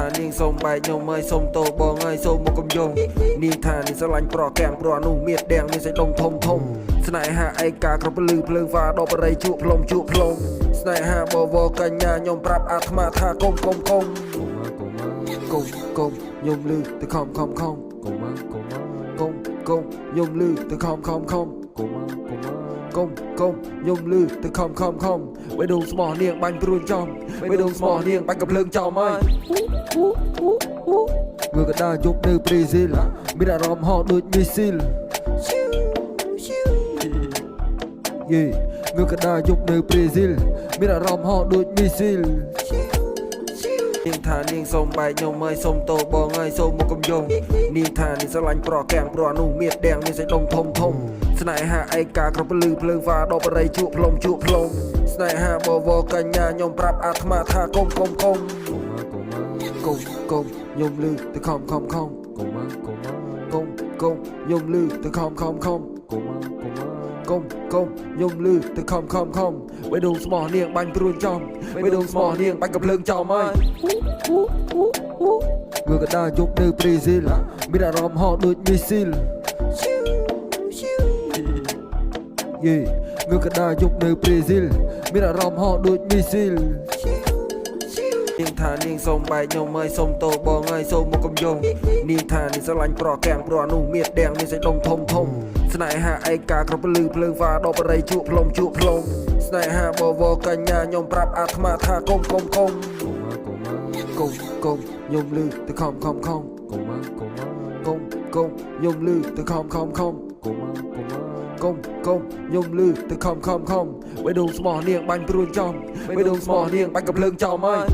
ថានាងសូមបែកខ្ញុំអើយសូមតោបងអើយសូមមកកំយងនាងថានាងស្រឡាញ់ប្រកាំងព្រោះនោះមានដៀងមានសេចដុំធំធំស្នេហាឯកាគ្រប់ពលឺភ្លើងហ្វាដល់បរិយជក់ផ្លុំស្នេហាបវរកញ្ញាខ្ញុំប្រាប់អាត្មាថាកុំខ្ញុំលឺទៅខំខ្ញុំលឺទៅខំខ្ញុំលឺទៅខំបេះដូងស្មោះនាងបាញ់ព្រួយចំបេះដូងស្មោះនាងបាញ់កំភ្លើងចំហើយងើកដាយកនៅប្រេស៊ីលមានអារម្មណ៍ហោដូចមីស៊ីលយេងើកដាយកនៅប្រេស៊ីលមានអារម្មណ៍ហោដូចមីស៊ីលនាងថានាងសូមបែកខ្ញុំអើយសូមតោបងអើយសូមមកកំយងនាងថានាងស្រឡាញ់ប្រកាំងព្រោះនោះមានដៀងមានសេចដុំធំស្នេហាឯកាគ្រប់ពលឺភ្លើងហ្វាដល់បរិយជក់ផ្លុំស្នេហាបវរកញ្ញាខ្ញុំប្រាប់អាត្មាថាកុំខ្ញុំលឺទៅខំខ្ញុំលឺទៅខំខ្ញុំលឺទៅខំបេះដូងស្មោះនាងបាញ់ព្រួយចំបេះដូងស្មោះនាងបាញ់កំភ្លើងចំហើយងើកដាយកនៅប្រេស៊ីលមានអារម្មណ៍ហោដូចមីស៊ីលយេងើកដាយកនៅប្រេស៊ីលមានអារម្មណ៍ហោដូចមីស៊ីលនាងថានាងសូមបែកខ្ញុំអើយសូមតោបងអើយសូមមកកំយងនាងថានាងស្រឡាញ់ប្រកាំងព្រោះនោះមានដៀងមានសេចដុំធំស្នេហាឯកាគ្រប់ពលឺភ្លើងហ្វាដល់បរិយជក់ផ្លុំស្នេហាបវរកញ្ញាខ្ញុំប្រាប់អាត្មាថាកុំខ្ញុំលឺទៅខំខ្ញុំលឺទៅខំខ្ញុំលឺទៅខំបេះដូងស្មោះនាងបាញ់ព្រួយចំបេះដូងស្មោះនាងបាញ់កំភ្លើងចំហើយ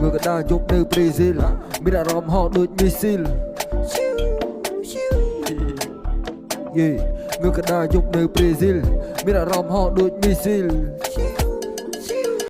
ងើកដាយកនៅប្រេស៊ីលមានអារម្មណ៍ហោដូចមីស៊ីលយេងើកដាយកនៅប្រេស៊ីលមានអារម្មណ៍ហោដូចមីស៊ីល